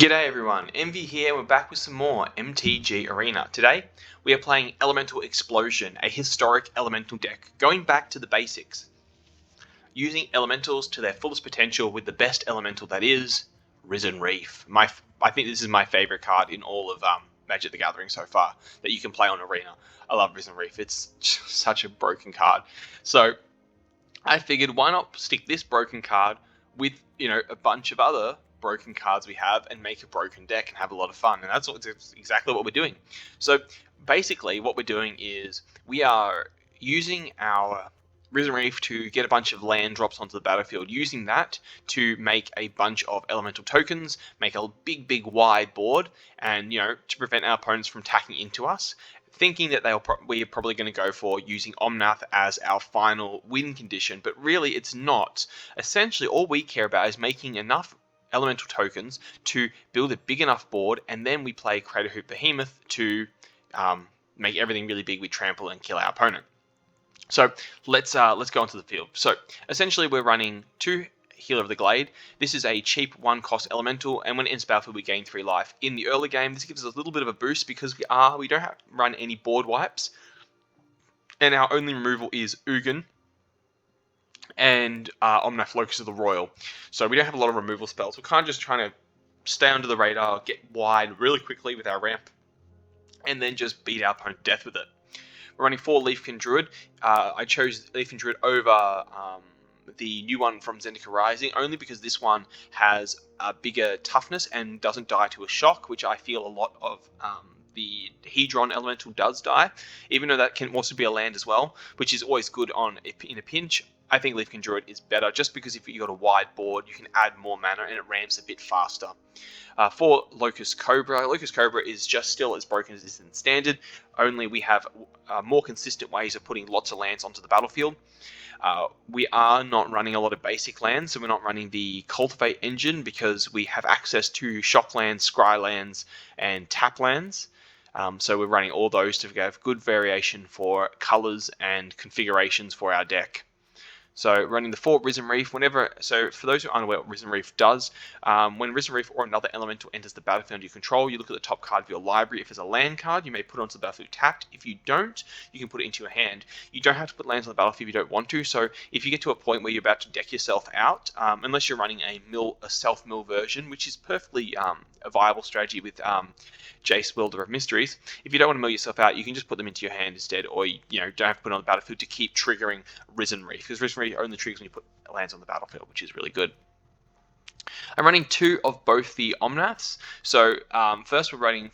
G'day everyone, Envy here, and we're back with some more MTG Arena. Today, we are playing Elemental Explosion, a historic elemental deck, going back to the basics. Using elementals to their fullest potential with the best elemental that is, Risen Reef. I think this is my favourite card in all of Magic the Gathering so far, that you can play on Arena. I love Risen Reef, it's such a broken card. So, I figured why not stick this broken card with, a bunch of other broken cards we have and make a broken deck and have a lot of fun. And that's exactly what we're doing. So basically what we're doing is we are using our Risen Reef to get a bunch of land drops onto the battlefield, using that to make a bunch of elemental tokens, make a big wide board, and to prevent our opponents from tacking into us, thinking that we are probably going to go for using Omnath as our final win condition, but really it's not. Essentially all we care about is making enough elemental tokens to build a big enough board, and then we play Craterhoof Behemoth to make everything really big. We trample and kill our opponent. So let's go onto the field. So essentially we're running 2 Healer of the Glade. This is a cheap 1-cost elemental, and when it enters battlefield we gain 3 life. In the early game this gives us a little bit of a boost because we don't have to run any board wipes, and our only removal is Ugin and Omnath Locus of the Royal. So we don't have a lot of removal spells. We're kind of just trying to stay under the radar, get wide really quickly with our ramp, and then just beat our opponent to death with it. We're running 4 Leafkin Druid. I chose Leafkin Druid over the new one from Zendikar Rising, only because this one has a bigger toughness and doesn't die to a shock, which I feel a lot of the Hedron elemental does die, even though that can also be a land as well, which is always good in a pinch. I think Leafkin Druid is better just because if you've got a wide board, you can add more mana and it ramps a bit faster. For Locust Cobra, Locust Cobra is just still as broken as it is in Standard, only we have more consistent ways of putting lots of lands onto the battlefield. We are not running a lot of basic lands, so we're not running the Cultivate engine because we have access to Shock lands, Scry lands, and Tap lands. So we're running all those to have good variation for colors and configurations for our deck. So running the 4 Risen Reef, so for those who aren't aware what Risen Reef does, when Risen Reef or another elemental enters the battlefield under your control, you look at the top card of your library. If there's a land card, you may put it onto the battlefield tapped. If you don't, you can put it into your hand. You don't have to put lands on the battlefield if you don't want to, so if you get to a point where you're about to deck yourself out, unless you're running a self-mill version, which is perfectly a viable strategy with Jace, Wielder of Mysteries. If you don't want to mill yourself out, you can just put them into your hand instead, or don't have to put it on the battlefield to keep triggering Risen Reef, because Risen Reef only triggers when you put lands on the battlefield, which is really good. I'm running 2 of both the Omnaths. So first we're running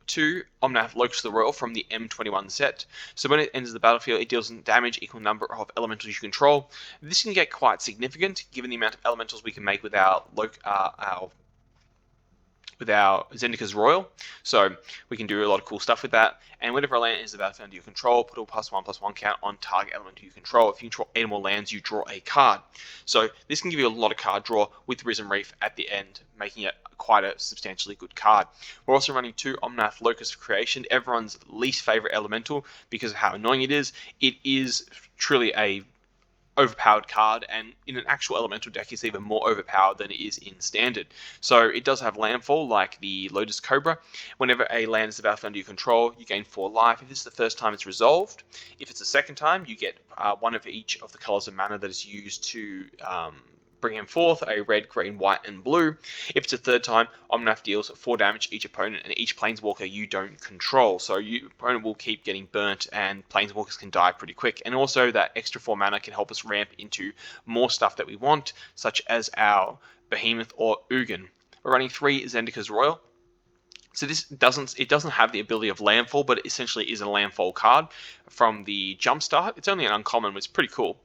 2 Omnath Locus of the Royal from the M21 set. So when it enters the battlefield, it deals damage equal number of elementals you control. This can get quite significant given the amount of elementals we can make with our Zendikar's Royal, so we can do a lot of cool stuff with that. And whenever a land enters the battlefield under your control, put a +1/+1 count on target element you control. If you control 8 or more lands, you draw a card. So this can give you a lot of card draw with Risen Reef at the end, making it quite a substantially good card. We're also running 2 Omnath Locus of Creation, everyone's least favorite elemental because of how annoying it is. It is truly a overpowered card, and in an actual elemental deck it's even more overpowered than it is in Standard. So it does have landfall like the Lotus Cobra. Whenever a land is about under your control, you gain 4 life. If this is the first time it's resolved, if it's the second time, you get 1 of each of the colors of mana that is used to bring him forth, a red, green, white, and blue. If it's a third time, Omnath deals 4 damage to each opponent and each planeswalker you don't control. So your opponent will keep getting burnt and planeswalkers can die pretty quick. And also that extra 4 mana can help us ramp into more stuff that we want, such as our Behemoth or Ugin. We're running 3 Zendikar's Royal. So this doesn't have the ability of landfall, but it essentially is a landfall card from the jumpstart. It's only an uncommon, but it's pretty cool.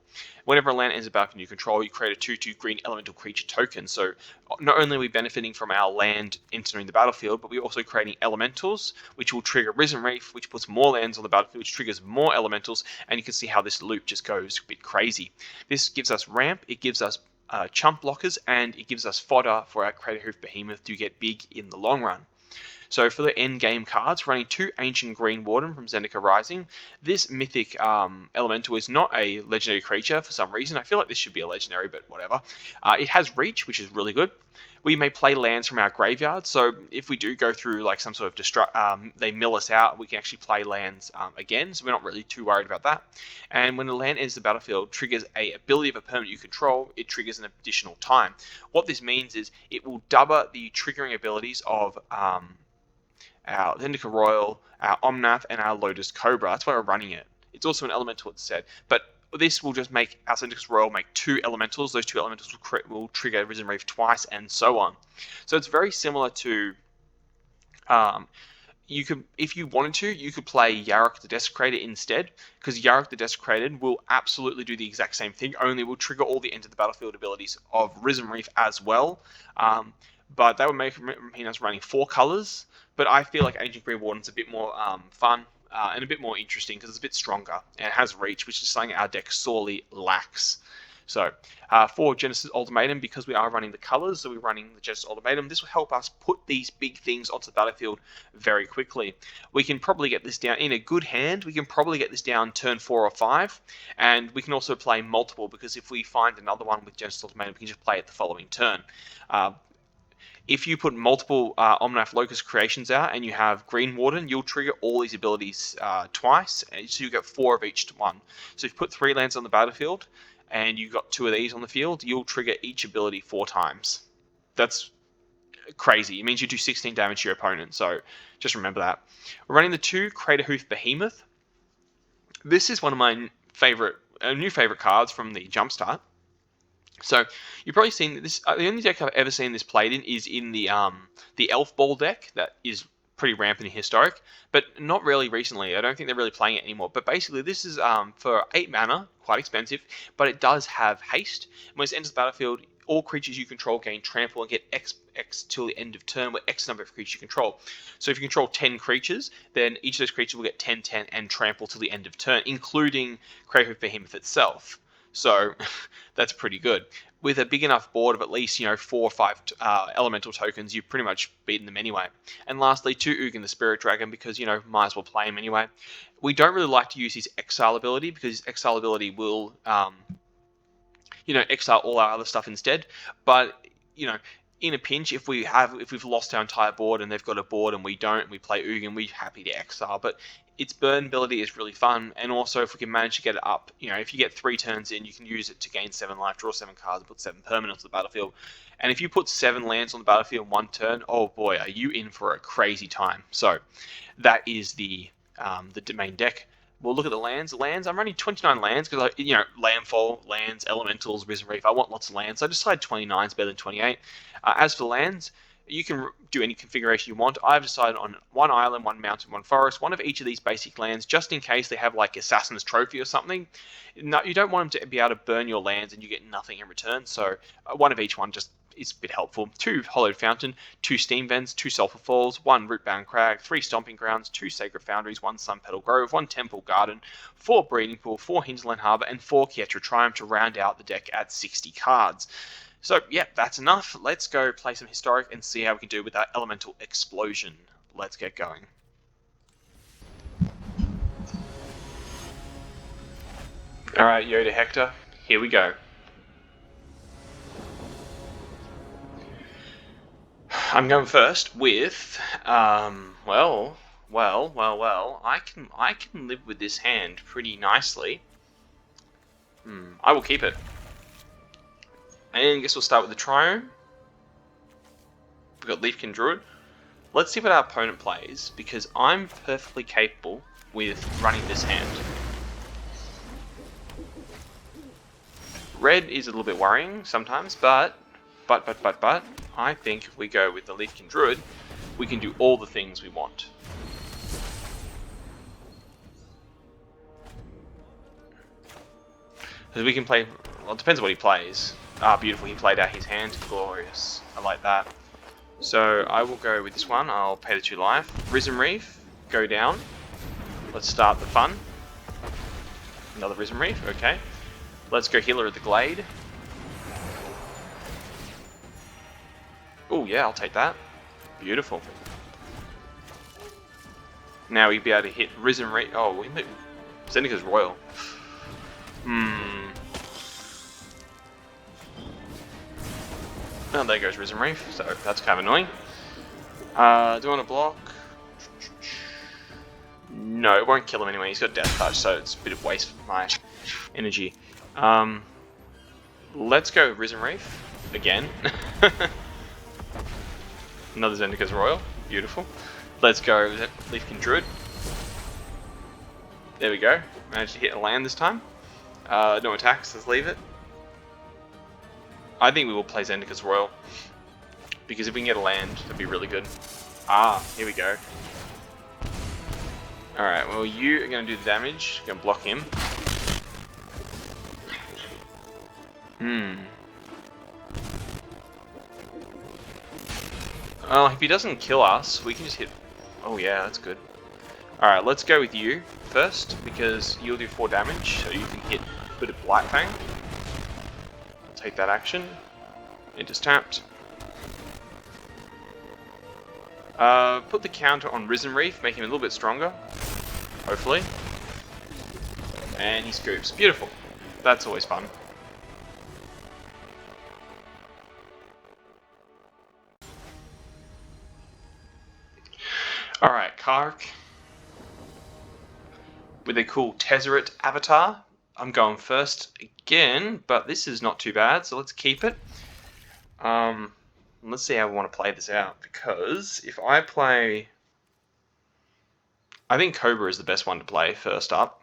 Whenever a land enters the battlefield you control, you create a 2/2 green elemental creature token. So not only are we benefiting from our land entering the battlefield, but we're also creating elementals, which will trigger Risen Reef, which puts more lands on the battlefield, which triggers more elementals, and you can see how this loop just goes a bit crazy. This gives us ramp, it gives us chump blockers, and it gives us fodder for our Craterhoof Behemoth to get big in the long run. So for the end game cards, running 2 Ancient Green Warden from Zendikar Rising. This mythic elemental is not a legendary creature for some reason. I feel like this should be a legendary, but whatever. It has reach, which is really good. We may play lands from our graveyard, so if we do go through like some sort of they mill us out, we can actually play lands again, so we're not really too worried about that. And when the land enters the battlefield, triggers a ability of a permanent you control, it triggers an additional time. What this means is it will double the triggering abilities of our Zendikar Royal, our Omnath, and our Lotus Cobra. That's why we're running it. It's also an elemental, it's said, but this will just make our Zendikar Royal make 2 elementals. Those 2 elementals will trigger Risen Reef twice, and so on. So it's very similar to. You could, if you wanted to, you could play Yarok the Desecrator instead, because Yarok the Desecrator will absolutely do the exact same thing. Only will trigger all the enter the battlefield abilities of Risen Reef as well. But that would mean us running 4 colors. But I feel like Ancient Green Warden's a bit more fun. And a bit more interesting because it's a bit stronger and it has reach, which is something our deck sorely lacks. So for Genesis Ultimatum, because we are running the colors, so we're running the Genesis Ultimatum, this will help us put these big things onto the battlefield very quickly. We can probably get this down in a good hand. We can probably get this down turn 4 or 5, and we can also play multiple, because if we find another one with Genesis Ultimatum, we can just play it the following turn. If you put multiple Omnath Locust creations out and you have Green Warden, you'll trigger all these abilities twice, so you get 4 of each one. So if you put 3 lands on the battlefield and you got 2 of these on the field, you'll trigger each ability 4 times. That's crazy. It means you do 16 damage to your opponent, so just remember that. We're running the 2 Craterhoof Behemoth. This is one of my new favorite cards from the Jumpstart. So you've probably seen this. The only deck I've ever seen this played in is in the Elf Ball deck that is pretty rampant in Historic, but not really recently. I don't think they're really playing it anymore. But basically, this is for 8 mana, quite expensive, but it does have haste. When it enters the battlefield, all creatures you control gain trample and get X till the end of turn, where X number of creatures you control. So if you control 10 creatures, then each of those creatures will get 10, 10, and trample till the end of turn, including Craterhoof Behemoth itself. So that's pretty good. With a big enough board of at least 4 or 5 elemental tokens, you've pretty much beaten them anyway. And lastly, 2 Ugin the Spirit Dragon, because might as well play him anyway. We don't really like to use his exile ability, because his exile ability will exile all our other stuff instead. But in a pinch, if we've lost our entire board and they've got a board and we don't, and we play Ugin, we're happy to exile. But its burn ability is really fun, and also if we can manage to get it up, if you get 3 turns in, you can use it to gain 7 life, draw 7 cards, and put 7 permanents on the battlefield. And if you put 7 lands on the battlefield in 1 turn, oh boy, are you in for a crazy time. So that is the main deck. We'll look at the lands. I'm running 29 lands because landfall, lands, elementals, Risen Reef. I want lots of lands, so I decided 29 is better than 28. As for lands, you can do any configuration you want. I've decided on 1 island, 1 mountain, 1 forest, 1 of each of these basic lands, just in case they have like Assassin's Trophy or something. No, you don't want them to be able to burn your lands and you get nothing in return, so 1 of each one just is a bit helpful. 2 Hollowed Fountain, 2 Steam Vents, 2 Sulphur Falls, 1 Rootbound Crag, 3 Stomping Grounds, 2 Sacred Foundries, 1 Sun Petal Grove, 1 Temple Garden, 4 Breeding Pool, 4 Hinterland Harbour, and 4 Kietra Triumph to round out the deck at 60 cards. So, yeah, that's enough. Let's go play some Historic and see how we can do with that Elemental Explosion. Let's get going. Alright, Yoda Hector, here we go. I'm going first with, well, I can live with this hand pretty nicely. I will keep it. And I guess we'll start with the Triome. We've got Leafkin Druid. Let's see what our opponent plays, because I'm perfectly capable with running this hand. Red is a little bit worrying sometimes, but I think if we go with the Leafkin Druid, we can do all the things we want. Because we can play, well, it depends on what he plays. Ah, beautiful, he played out his hand, glorious. I like that. So I will go with this one, I'll pay the 2 life. Risen Reef, go down. Let's start the fun. Another Risen Reef, okay. Let's go Healer of the Glade. Oh yeah, I'll take that. Beautiful. Now we'd be able to hit Risen Reef. Oh, Zendikar's Royal. Oh, there goes Risen Reef, so that's kind of annoying. Do I want to block? No, it won't kill him anyway. He's got Death Touch, so it's a bit of waste of my energy. Let's go Risen Reef again. Another Zendikar's Royal. Beautiful. Let's go Leafkin Druid. There we go. Managed to hit a land this time. No attacks. Let's leave it. I think we will play Zendikar's Royal, because if we can get a land, that'd be really good. Ah, here we go. Alright, well, you are going to do the damage. Going to block him. Well, if he doesn't kill us, we can just hit... Oh yeah, that's good. Alright, let's go with you first, because you'll do 4 damage, so you can hit a bit of Blight Fang. Take that action. It just tapped. Put the counter on Risen Reef, make him a little bit stronger. Hopefully. And he scoops. Beautiful. That's always fun. Alright, Kark. With a cool Tezzeret avatar. I'm going first again, but this is not too bad, so let's keep it. Let's see how we want to play this out, because if I play... I think Cobra is the best one to play first up.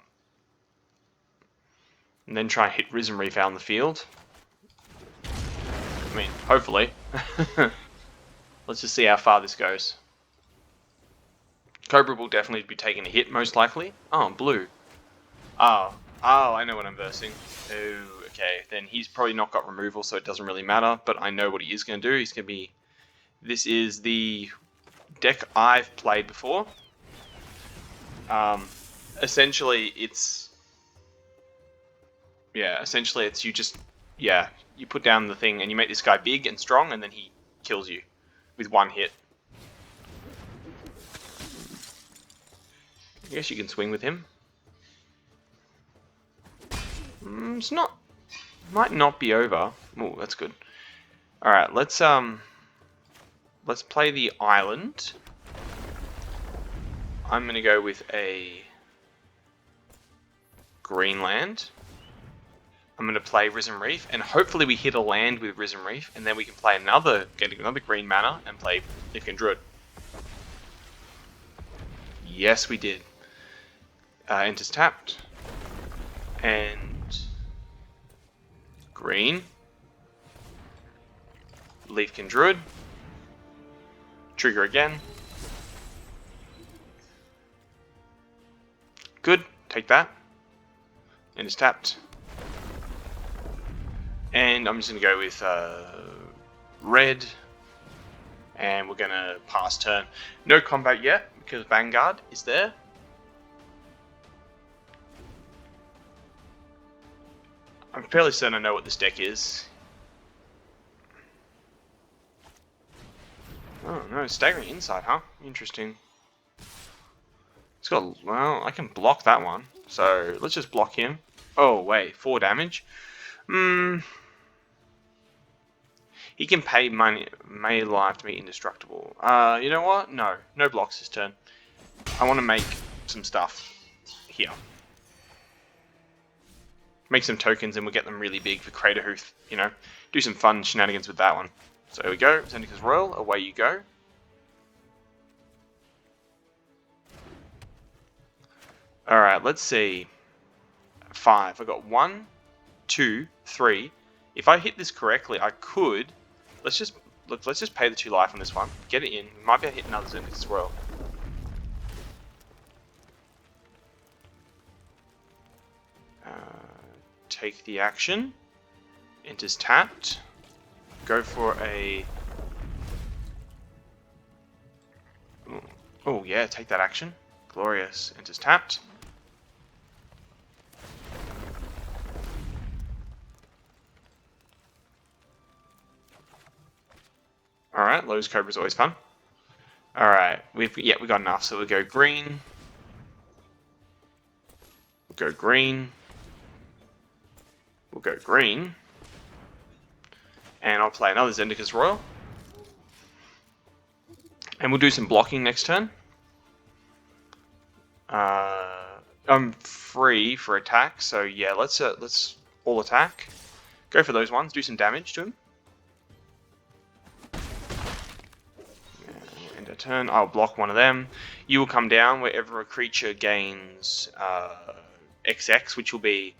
And then try and hit Risen Reef out in the field. I mean, hopefully. Let's just see how far this goes. Cobra will definitely be taking a hit, most likely. Oh, blue. Oh, I know what I'm versing. Oh, okay. Then he's probably not got removal, so it doesn't really matter. But I know what he is going to do. He's going to be... This is the deck I've played before. Essentially, it's... Yeah, essentially it's you just... Yeah, you put down the thing and you make this guy big and strong, and then he kills you with one hit. I guess you can swing with him. It's not... Might not be over. Oh, that's good. Alright, let's play the island. I'm going to go with a green land. I'm going to play Risen Reef, and hopefully we hit a land with Risen Reef, and then we can play get another green mana, and play Leafkin Druid. Yes, we did. Enters tapped. And... green. Leafkin Druid. Trigger again. Good. Take that. And it's tapped. And I'm just going to go with red. And we're going to pass turn. No combat yet, because Vanguard is there. I'm fairly certain I know what this deck is. Oh no, Staggering Insight, huh? Interesting. It's got... Well, I can block that one. So, let's just block him. Oh, wait. 4 damage? He can pay money, life to be indestructible. You know what? No. No blocks this turn. I want to make some stuff here. Make some tokens and we'll get them really big for Craterhoof, you know. Do some fun shenanigans with that one. So here we go. Zendikar's Royal. Away you go. Alright, let's see. 5. I got 1, 2, 3. If I hit this correctly, I could... Let's just pay the 2 life on this one. Get it in. We might be able to hit another Zendikar's Royal. Take the action. Enters tapped. Go for a... Oh yeah, take that action. Glorious. Enters tapped. Alright, Lowe's Cobra is always fun. Alright, we got enough, so we'll go green. We'll go green. We'll go green. And I'll play another Zendikar's Royal. And we'll do some blocking next turn. I'm free for attack, so yeah, let's all attack. Go for those ones, do some damage to him. End a turn, I'll block one of them. You will come down wherever a creature gains XX, which will be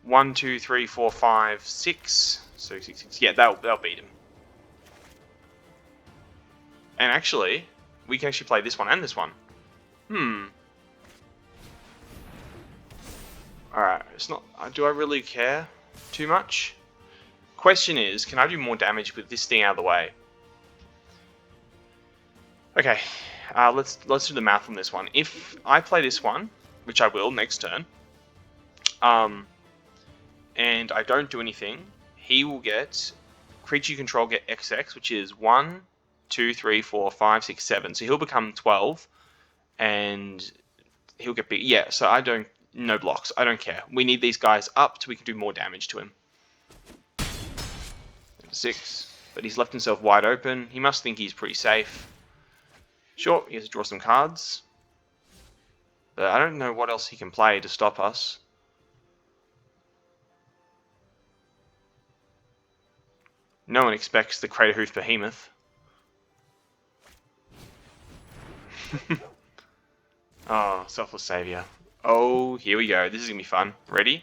1, 2, 3, 4, 5, 6. So 6, 6. Yeah, they'll beat him. And actually, we can actually play this one and this one. Alright, it's not. Do I really care too much? Question is, can I do more damage with this thing out of the way? Okay, let's do the math on this one. If I play this one, which I will next turn, and I don't do anything, he will get creature you control get XX, which is 1, 2, 3, 4, 5, 6, 7. So he'll become 12, and he'll get big. Yeah, so I don't. No blocks. I don't care. We need these guys up so we can do more damage to him. 6. But he's left himself wide open. He must think he's pretty safe. Sure, he has to draw some cards. But I don't know what else he can play to stop us. No one expects the Crater Hoof Behemoth. Oh, Selfless Savior. Oh, here we go. This is going to be fun. Ready?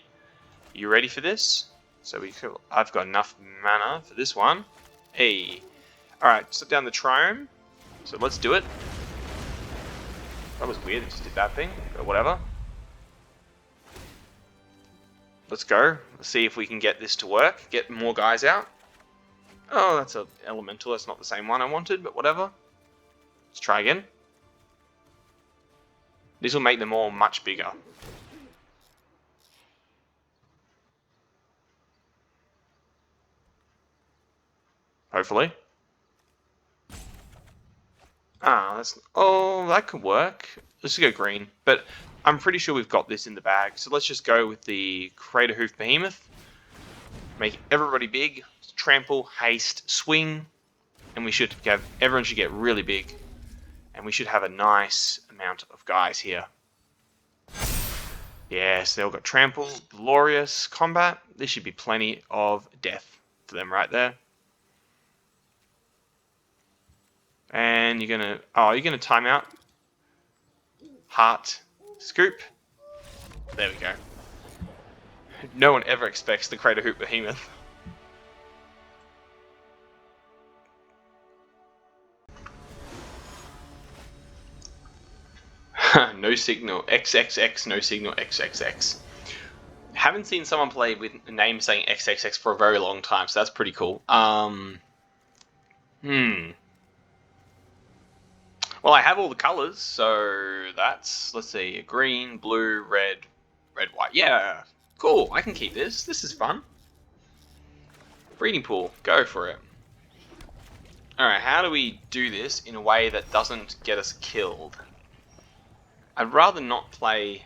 You ready for this? So I've got enough mana for this one. Hey. Alright, set down the Triome. So let's do it. That was weird, it just did that thing, but whatever. Let's go. Let's see if we can get this to work. Get more guys out. Oh, that's an elemental. That's not the same one I wanted, but whatever. Let's try again. This will make them all much bigger. Hopefully. Oh, that could work. Let's go green. But I'm pretty sure we've got this in the bag. So let's just go with the Crater Hoof Behemoth. Make everybody big. Trample, haste, swing. And everyone should get really big. And we should have a nice amount of guys here. Yes, they all got trample, glorious combat. This should be plenty of death for them right there. And you're gonna time out. Heart, scoop. There we go. No one ever expects the Crater Hoof Behemoth. No signal, XXX, no signal, XXX. Haven't seen someone play with a name saying XXX for a very long time, so that's pretty cool. Well, I have all the colors, so that's, let's see, green, blue, red, white. Yeah, cool, I can keep this. This is fun. Breeding pool, go for it. Alright, how do we do this in a way that doesn't get us killed? I'd rather not play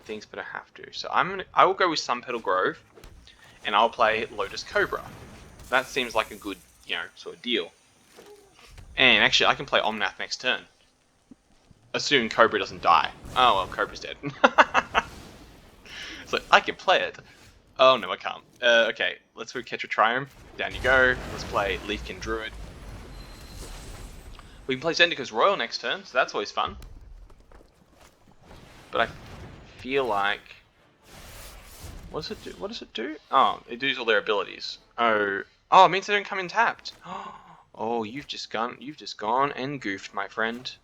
things, but I have to. So I will go with Sunpetal Grove, and I'll play Lotus Cobra. That seems like a good, sort of deal. And actually, I can play Omnath next turn. Assuming Cobra doesn't die. Oh well, Cobra's dead. So I can play it. Oh no, I can't. Okay, let's go catch a Triumph. Down you go. Let's play Leafkin Druid. We can play Zendikar's Royal next turn, so that's always fun. But I feel like... What does it do? What does it do? Oh, it does all their abilities. Oh, it means they don't come in tapped. Oh, you've just gone and goofed, my friend.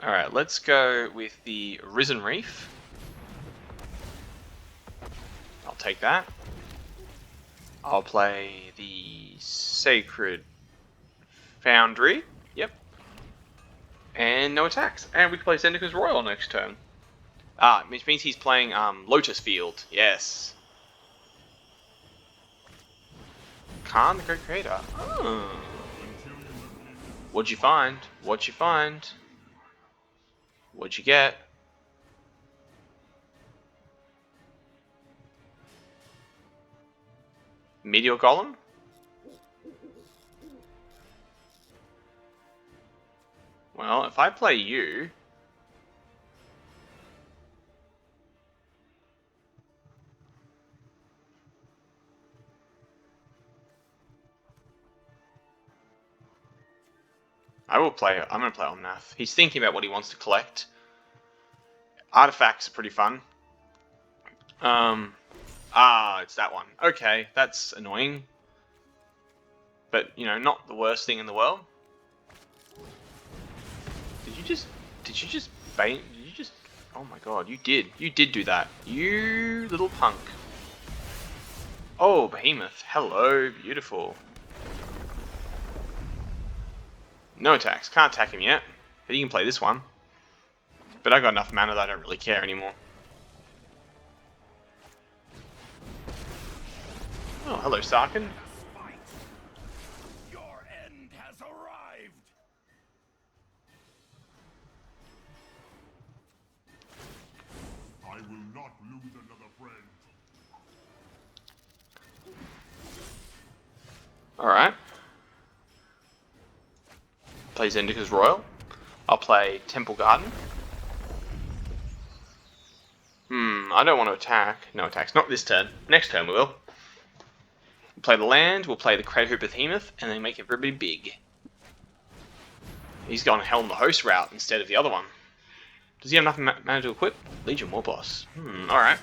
Alright, let's go with the Risen Reef. I'll take that. I'll play the Sacred Foundry. Yep. And no attacks. And we can play Zendikar's Royal next turn. Which means he's playing Lotus Field. Yes. Khan, the Great Creator. Oh. What'd you find? What'd you find? What'd you get? Meteor Golem? Well, if I play you... I'm going to play Omnath. He's thinking about what he wants to collect. Artifacts are pretty fun. It's that one. Okay, that's annoying. But, you know, not the worst thing in the world. Did you just bait? Did you just... Oh my god, you did do that. You little punk. Oh, Behemoth. Hello, beautiful. No attacks. Can't attack him yet. But he can play this one. But I got enough mana that I don't really care anymore. Oh, hello, Sarkin. Your end has arrived. I will not lose another friend. Alright. Play Zendikar's Royal. I'll play Temple Garden. I don't want to attack. No attacks. Not this turn. Next turn we will. We'll play the land, we'll play the Crater Behemoth, and then make everybody big. He's gone Helm the Host route instead of the other one. Does he have enough mana to equip? Legion War Boss. Alright.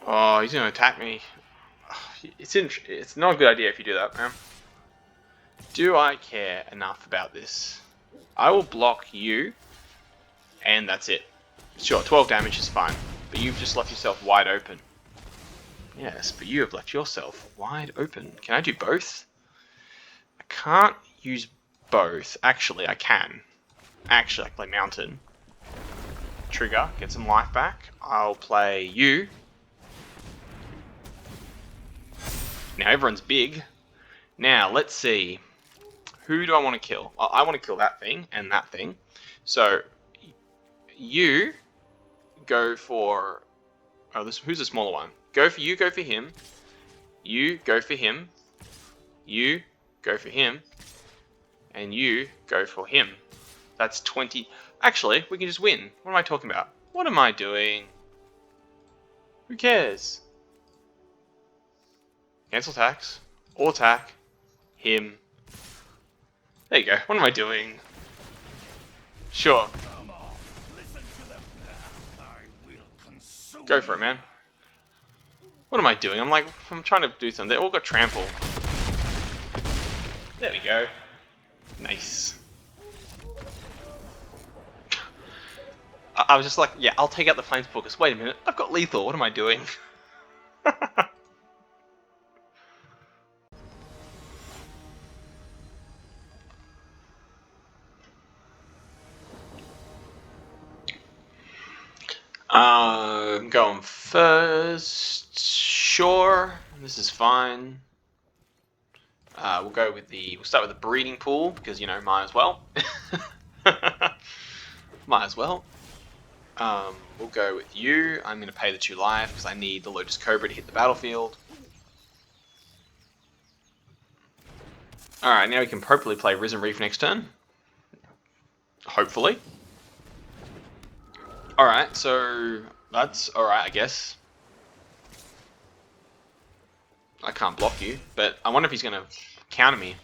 Oh, he's gonna attack me. It's not a good idea if you do that, man. Do I care enough about this? I will block you, and that's it. Sure, 12 damage is fine, but you've just left yourself wide open. Yes, but you have left yourself wide open. Can I do both? I can't use both. Actually, I can. Actually, I can play Mountain. Trigger, get some life back. I'll play you. Now everyone's big. Now, let's see. Who do I want to kill? I want to kill that thing and that thing. So, you go for... Oh, who's the smaller one? Go for you, go for him. You go for him. You go for him. And you go for him. That's 20... Actually, we can just win. What am I talking about? What am I doing? Who cares? Cancel attacks. All attack. Him. There you go. What am I doing? Sure. Go for it, man. What am I doing? I'm trying to do something. They all got trample. There we go. Nice. I was just like, yeah, I'll take out the Planeswalkers. Wait a minute. I've got lethal. What am I doing? I'm going first. Sure, this is fine. We'll start with the breeding pool because might as well. Might as well. We'll go with you. I'm going to pay the 2 life because I need the Lotus Cobra to hit the battlefield. Alright, now we can properly play Risen Reef next turn. Hopefully. Alright, so that's alright, I guess. I can't block you, but I wonder if he's going to counter me.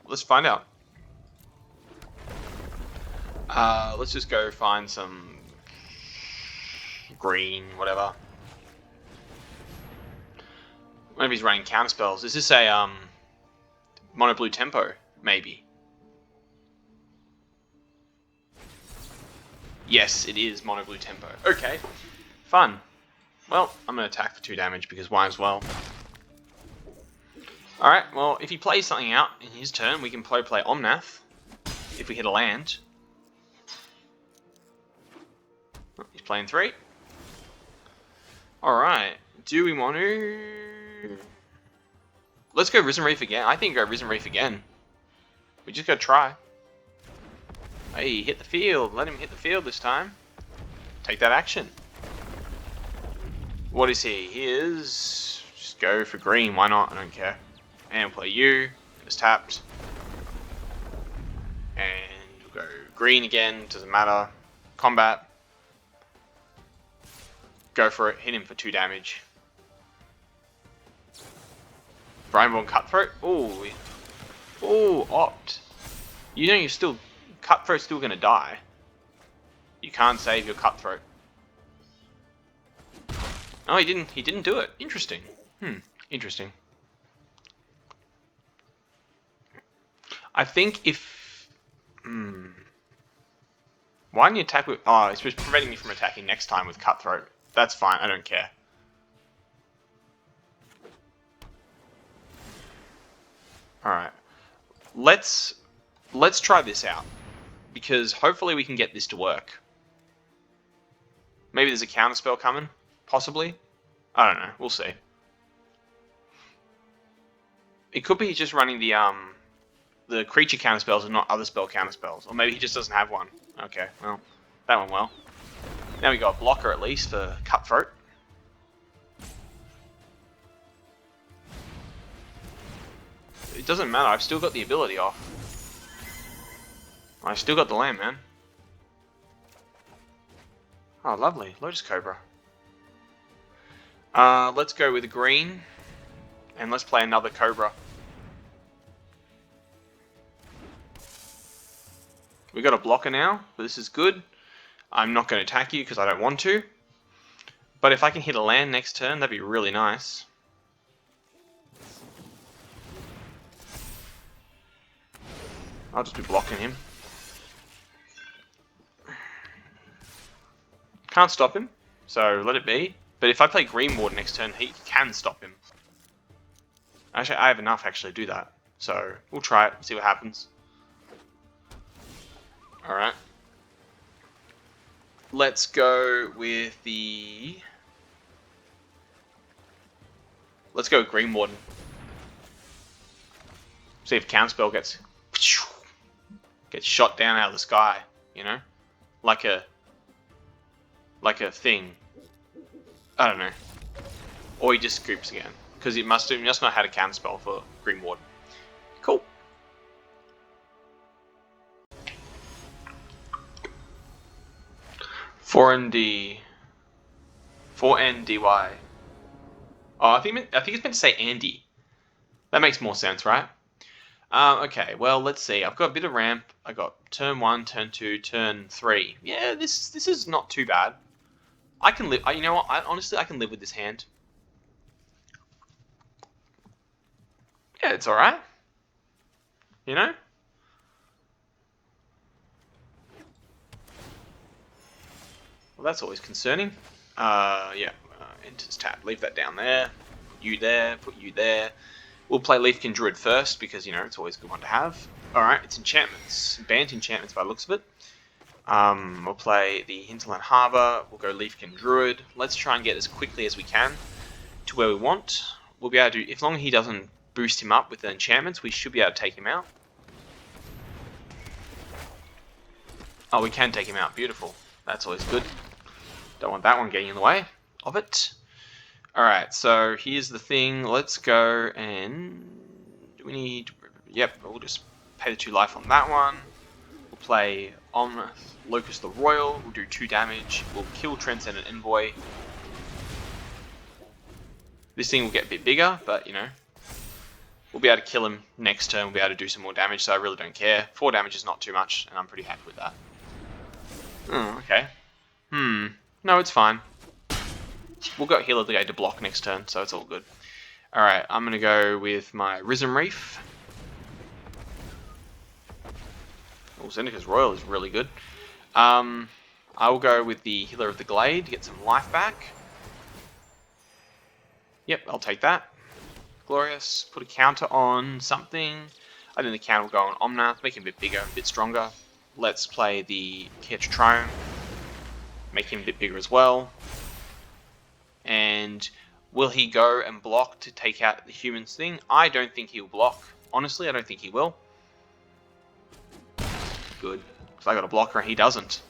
Let's find out. Let's just go find some green, whatever. Maybe he's running counter spells. Is this a mono blue tempo? Maybe. Yes, it is mono blue tempo. Okay, fun. Well, I'm going to attack for 2 damage because why as well. Alright, well, if he plays something out in his turn, we can play Omnath if we hit a land. He's playing 3. Alright, do we want to... Let's go Risen Reef again. I think go Risen Reef again. We just gotta try. Hey, hit the field. Let him hit the field this time. Take that action. What is he? He is... Just go for green. Why not? I don't care. And play you. It's tapped. And we'll go green again. Doesn't matter. Combat. Go for it. Hit him for 2 damage. Brineborn Cutthroat. Ooh. Ooh, opt. You know you're still... Cutthroat's still gonna die. You can't save your Cutthroat. Oh, he didn't do it. Interesting. Interesting. I think if... Why didn't you attack with... Oh, it's preventing me from attacking next time with Cutthroat. That's fine, I don't care. Alright. Let's try this out. Because hopefully we can get this to work. Maybe there's a counterspell coming. Possibly. I don't know. We'll see. It could be just running the creature counterspells and not other spell counterspells. Or maybe he just doesn't have one. Okay, well, that went well. Now we got a blocker at least for Cutthroat. It doesn't matter, I've still got the ability off. I still got the land, man. Oh, lovely. Lotus Cobra. Let's go with green. And let's play another Cobra. We got a blocker now, but this is good. I'm not going to attack you because I don't want to. But if I can hit a land next turn, that'd be really nice. I'll just be blocking him. Can't stop him, so let it be. But if I play Green Ward next turn, he can stop him. Actually, I have enough actually to do that. So, we'll try it, see what happens. Alright. Let's go with the... Let's go with Green Warden. See if Counterspell gets shot down out of the sky, you know? Like a thing. I don't know. Or he just scoops again. Because he must not have had a Counterspell for Green Warden. Cool. For NDY. Oh, I think it's meant to say Andy. That makes more sense, right? Okay, well, let's see. I've got a bit of ramp. I got turn 1, turn 2, turn 3. Yeah, this is not too bad. I can live. You know what? Honestly, I can live with this hand. Yeah, it's all right. You know. Well, that's always concerning. Yeah. Enters tab. Leave that down there. You there. Put you there. We'll play Leafkin Druid first because, you know, it's always a good one to have. Alright, it's enchantments. Banned enchantments by the looks of it. We'll play the Hinterland Harbour. We'll go Leafkin Druid. Let's try and get as quickly as we can to where we want. We'll be able to, as long as he doesn't boost him up with the enchantments, we should be able to take him out. Oh, we can take him out. Beautiful. That's always good. Don't want that one getting in the way of it. Alright, so here's the thing. Let's go and... Do we need... Yep, we'll just pay the 2 life on that one. We'll play on Locust the Royal. We'll do 2 damage. We'll kill Transcendent Envoy. This thing will get a bit bigger, but, you know. We'll be able to kill him next turn. We'll be able to do some more damage, so I really don't care. 4 damage is not too much, and I'm pretty happy with that. Oh, okay. No, it's fine. We'll go Healer the Gate to block next turn, so it's all good. Alright, I'm going to go with my Risen Reef. Oh, Zendikar's Royal is really good. I will go with the Healer of the Glade to get some life back. Yep, I'll take that. Glorious. Put a counter on something. I think the counter will go on Omnath, make him a bit bigger, a bit stronger. Let's play the Catch Triumph. Make him a bit bigger as well. And Will he go and block to take out the humans thing? I don't think he'll block. Honestly, I don't think he will. Good. Because I got a blocker and he doesn't.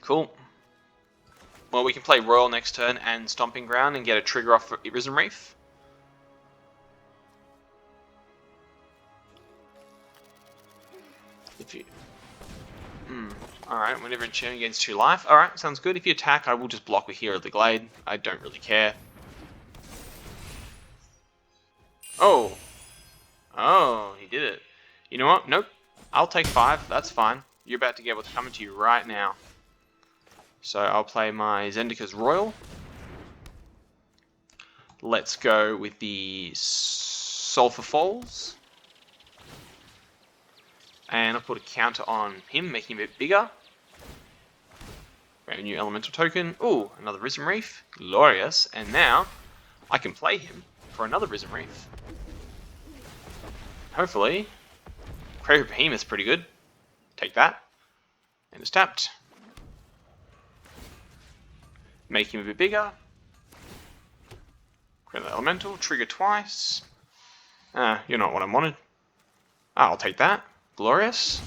Cool. Well, we can play Royal next turn and Stomping Ground and get a trigger off for Risen Reef. If you... Alright, whenever enchantment gains 2 life. Alright, sounds good. If you attack, I will just block with Hero of the Glade. I don't really care. Oh! Oh, he did it. You know what? Nope. I'll take 5. That's fine. You're about to get what's coming to you right now. So I'll play my Zendikar's Royal. Let's go with the Sulphur Falls. And I'll put a counter on him, making him a bit bigger. Grab a new elemental token. Ooh, another Risen Reef. Glorious. And now I can play him for another Risen Reef. Hopefully. Craven Behemoth's pretty good. Take that. And it's tapped. Make him a bit bigger. Grab the elemental. Trigger twice. You're not what I wanted. I'll take that. Glorious.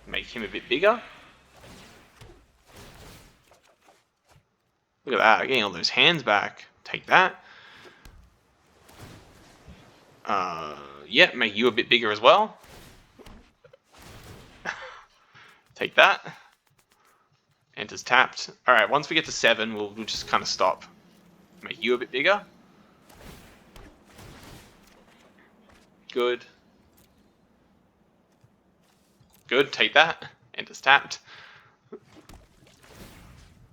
Make him a bit bigger. Look at that, getting all those hands back. Take that. Yeah, make you a bit bigger as well. Take that. Enters tapped. Alright, once we get to 7, we'll just kind of stop. Make you a bit bigger. Good. Good, take that. Enters tapped.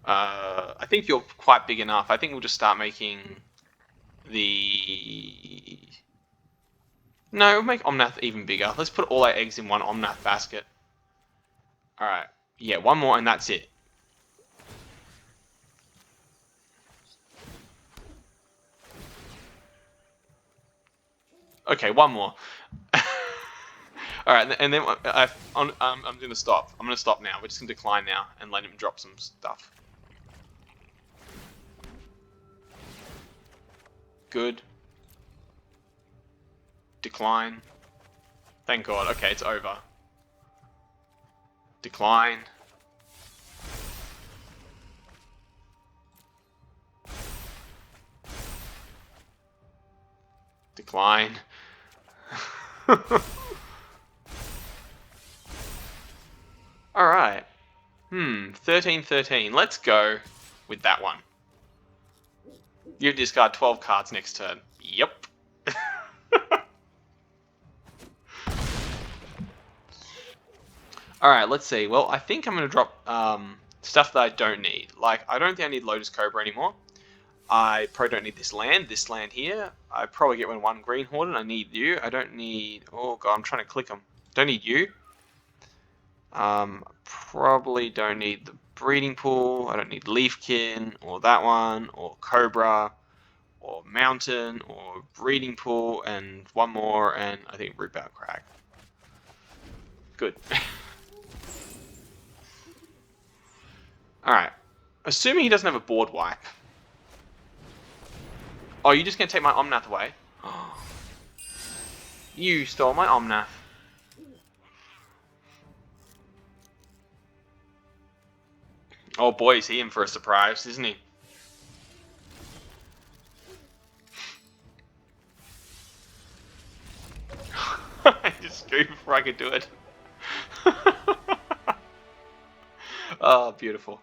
I think you're quite big enough. I think we'll just start making the... No, we'll make Omnath even bigger. Let's put all our eggs in one Omnath basket. Alright. Yeah, one more and that's it. Okay, one more. Alright, and then I'm going to stop. I'm going to stop now. We're just going to decline now and let him drop some stuff. Good. Decline. Thank God. Okay, it's over. Decline. Decline. Alright. 13-13. Let's go with that one. You discard 12 cards next turn. Yep. Alright, let's see. Well, I think I'm going to drop stuff that I don't need. Like, I don't think I need Lotus Cobra anymore. I probably don't need this land here. I probably get one Green Horde, and I need you. I don't need... Oh, God, I'm trying to click them. Don't need you. Probably don't need the Breeding Pool. I don't need Leafkin, or that one, or Cobra, or Mountain, or Breeding Pool, and one more, and I think Rootbound Crag. Good. Alright. Assuming he doesn't have a board wipe. Oh, you're just going to take my Omnath away? You stole my Omnath. Oh boy, is he in for a surprise, isn't he? I just screamed before I could do it. Oh, beautiful.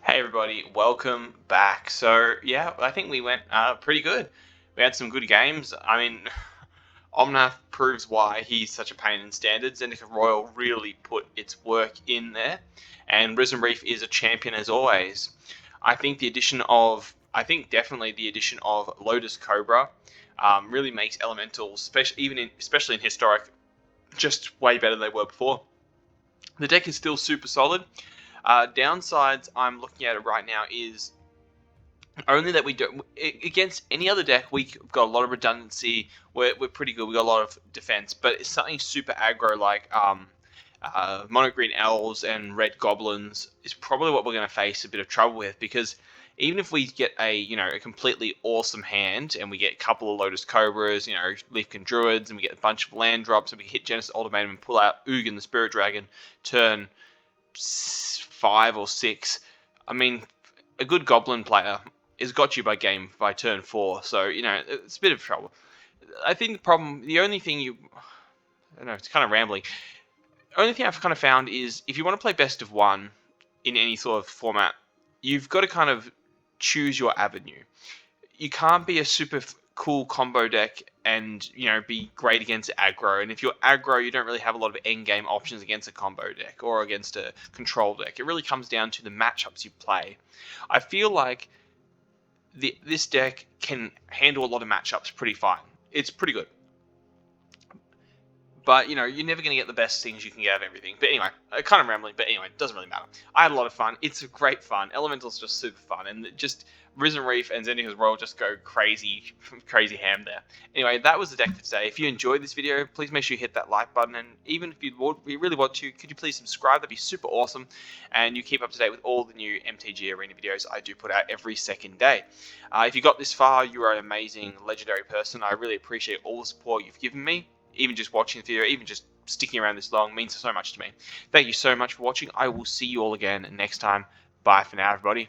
Hey everybody, welcome back. So yeah, I think we went pretty good. We had some good games. I mean, Omnath proves why he's such a pain in standards. Zendikar Royal really put its work in there, and Risen Reef is a champion as always. I think definitely the addition of Lotus Cobra really makes elementals, especially in historic, just way better than they were before. The deck is still super solid. Downsides I'm looking at it right now is only that we don't, against any other deck, we've got a lot of redundancy. We're pretty good. We got a lot of defense, but it's something super aggro like mono green elves and red goblins is probably what we're going to face a bit of trouble with, because even if we get a completely awesome hand and we get a couple of Lotus Cobras, Leafkin Druids, and we get a bunch of land drops, and we hit Genesis Ultimatum and pull out Ugin the Spirit Dragon turn 5 or 6, I mean, a good Goblin player has got you by turn 4, so it's a bit of trouble. I think the only thing I don't know, it's kind of rambling. The only thing I've kind of found is if you want to play best of one in any sort of format, you've got to kind of choose your avenue. You can't be a super cool combo deck and be great against aggro. And if you're aggro, you don't really have a lot of end game options against a combo deck or against a control deck. It really comes down to the matchups you play. I feel like this deck can handle a lot of matchups pretty fine. It's pretty good. But, you're never going to get the best things you can get out of everything. But anyway, kind of rambling, but anyway, it doesn't really matter. I had a lot of fun. It's great fun. Elemental's just super fun. And just Risen Reef and Zendikar Royal just go crazy ham there. Anyway, that was the deck for today. If you enjoyed this video, please make sure you hit that like button. And even if you really want to, could you please subscribe? That'd be super awesome. And you keep up to date with all the new MTG Arena videos I do put out every second day. If you got this far, you are an amazing, legendary person. I really appreciate all the support you've given me. Even just watching the video, even just sticking around this long means so much to me. Thank you so much for watching. I will see you all again next time. Bye for now, everybody.